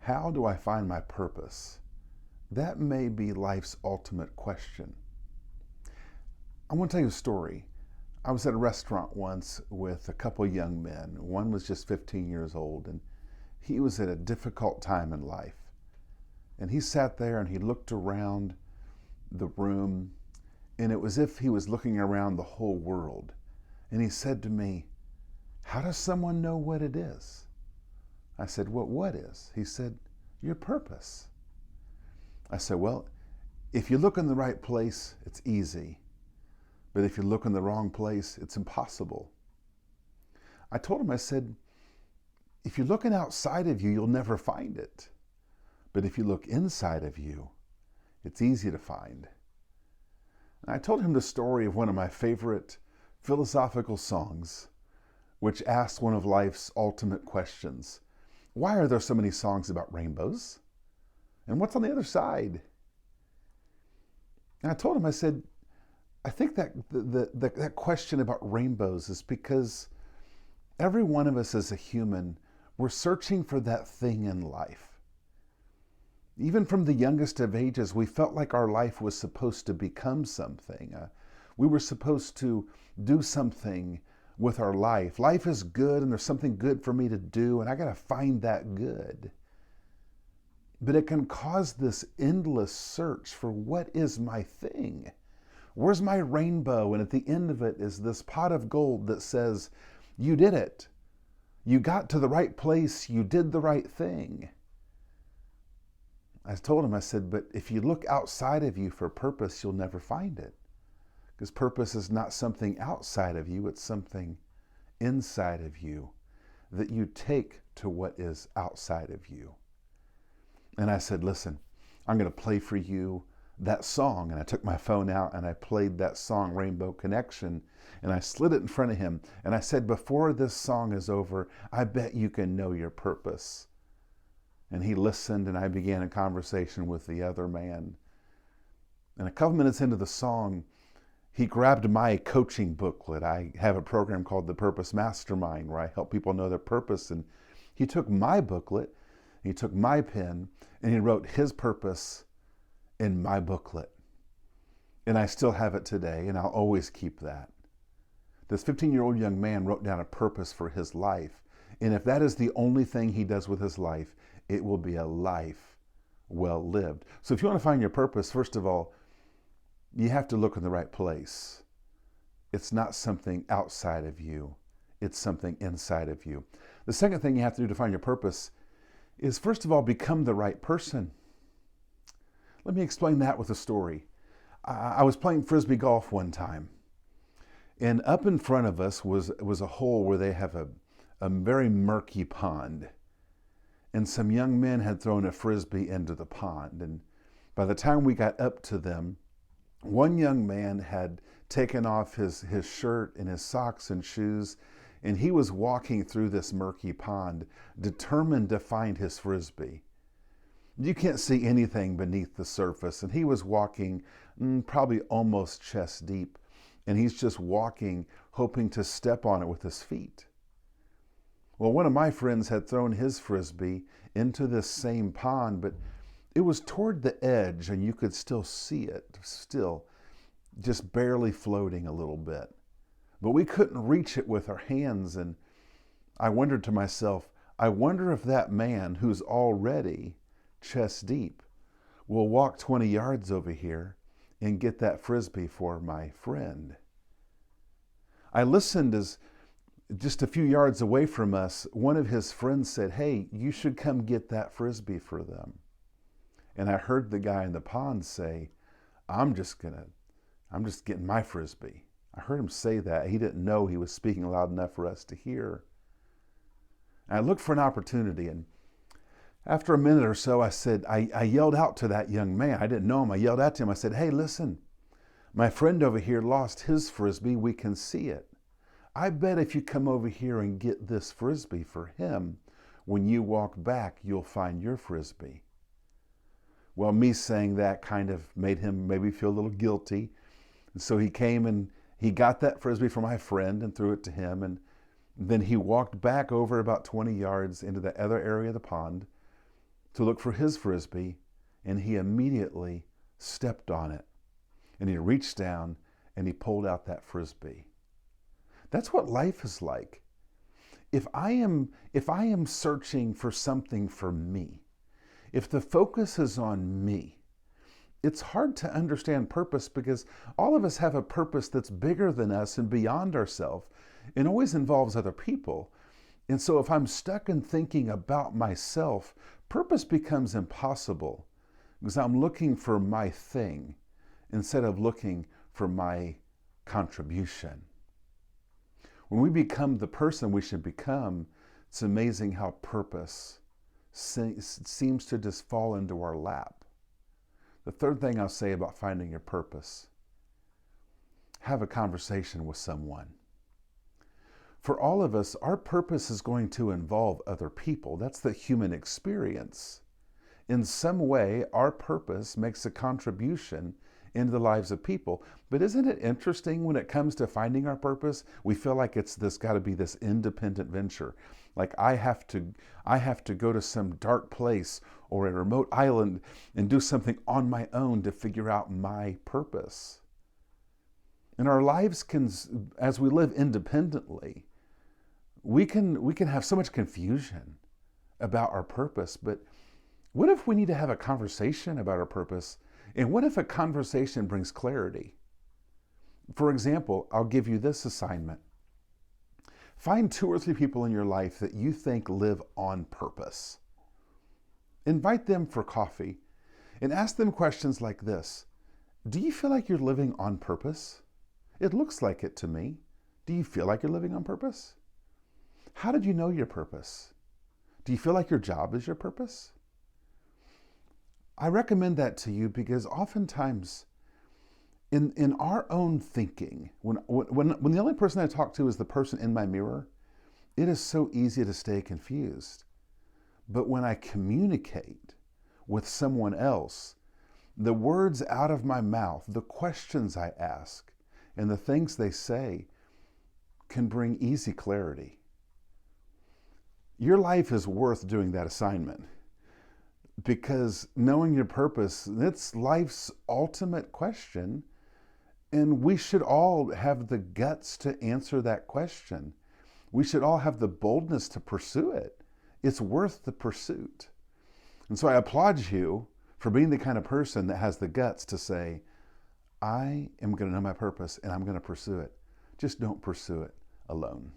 How do I find my purpose? That may be life's ultimate question. I want to tell you a story. I was at a restaurant once with a couple young men. One was just 15 years old, and he was at a difficult time in life. And he sat there and he looked around the room, and it was as if he was looking around the whole world. And he said to me, "How does someone know what it is?" I said, "Well, what is?" He said, "Your purpose." I said, "Well, if you look in the right place, it's easy. But if you look in the wrong place, it's impossible." I told him, I said, if you're looking outside of you, you'll never find it. But if you look inside of you, it's easy to find. And I told him the story of one of my favorite philosophical songs, which asks one of life's ultimate questions. Why are there so many songs about rainbows? And what's on the other side? And I told him, I said, I think that that question about rainbows is because every one of us as a human, we're searching for that thing in life. Even from the youngest of ages, we felt like our life was supposed to become something. We were supposed to do something with our life. Life is good and there's something good for me to do, and I got to find that good. But it can cause this endless search for what is my thing? Where's my rainbow? And at the end of it is this pot of gold that says, you did it. You got to the right place. You did the right thing. I told him, I said, but if you look outside of you for purpose, you'll never find it. Because purpose is not something outside of you, it's something inside of you that you take to what is outside of you. And I said, listen, I'm going to play for you that song. And I took my phone out and I played that song, Rainbow Connection, and I slid it in front of him. And I said, before this song is over, I bet you can know your purpose. And he listened, and I began a conversation with the other man. And a couple minutes into the song, he grabbed my coaching booklet. I have a program called the Purpose Mastermind where I help people know their purpose. And he took my booklet, he took my pen, and he wrote his purpose in my booklet. And I still have it today, and I'll always keep that. This 15-year-old young man wrote down a purpose for his life. And if that is the only thing he does with his life, it will be a life well lived. So if you want to find your purpose, first of all, you have to look in the right place. It's not something outside of you. It's something inside of you. The second thing you have to do to find your purpose is, first of all, become the right person. Let me explain that with a story. I was playing Frisbee golf one time, and up in front of us was a hole where they have a very murky pond. And some young men had thrown a Frisbee into the pond. And by the time we got up to them, one young man had taken off his shirt and his socks and shoes, and he was walking through this murky pond, determined to find his Frisbee. You can't see anything beneath the surface, and he was walking probably almost chest deep, and he's just walking, hoping to step on it with his feet. Well, one of my friends had thrown his Frisbee into this same pond, but it was toward the edge and you could still see it, still just barely floating a little bit. But we couldn't reach it with our hands, and I wondered to myself, I wonder if that man who's already chest deep will walk 20 yards over here and get that Frisbee for my friend. I listened as just a few yards away from us, one of his friends said, "Hey, you should come get that Frisbee for them." And I heard the guy in the pond say, I'm just getting my Frisbee. I heard him say that. He didn't know he was speaking loud enough for us to hear. And I looked for an opportunity, and after a minute or so, I yelled out to that young man. I didn't know him. I yelled out to him. I said, "Hey, listen, my friend over here lost his Frisbee. We can see it. I bet if you come over here and get this Frisbee for him, when you walk back, you'll find your Frisbee." Well, me saying that kind of made him maybe feel a little guilty. And so he came and he got that Frisbee for my friend and threw it to him. And then he walked back over about 20 yards into the other area of the pond, to look for his Frisbee, and he immediately stepped on it. And he reached down and he pulled out that Frisbee. That's what life is like. If I am searching for something for me, if the focus is on me, it's hard to understand purpose, because all of us have a purpose that's bigger than us and beyond ourselves, and always involves other people. And so if I'm stuck in thinking about myself, purpose becomes impossible, because I'm looking for my thing instead of looking for my contribution. When we become the person we should become, it's amazing how purpose seems to just fall into our lap. The third thing I'll say about finding your purpose: have a conversation with someone. For all of us, our purpose is going to involve other people. That's the human experience. In some way, our purpose makes a contribution into the lives of people. But isn't it interesting, when it comes to finding our purpose, we feel like it's got to be this independent venture. Like I have to go to some dark place or a remote island and do something on my own to figure out my purpose. And our lives can, as we live independently, we can have so much confusion about our purpose. But what if we need to have a conversation about our purpose? And what if a conversation brings clarity? For example, I'll give you this assignment. Find 2 or 3 people in your life that you think live on purpose. Invite them for coffee and ask them questions like this. Do you feel like you're living on purpose? It looks like it to me. Do you feel like you're living on purpose? How did you know your purpose? Do you feel like your job is your purpose? I recommend that to you because oftentimes in our own thinking, when the only person I talk to is the person in my mirror, it is so easy to stay confused. But when I communicate with someone else, the words out of my mouth, the questions I ask, and the things they say can bring easy clarity. Your life is worth doing that assignment, because knowing your purpose, it's life's ultimate question, and we should all have the guts to answer that question. We should all have the boldness to pursue it. It's worth the pursuit. And so I applaud you for being the kind of person that has the guts to say, I am going to know my purpose and I'm going to pursue it. Just don't pursue it alone.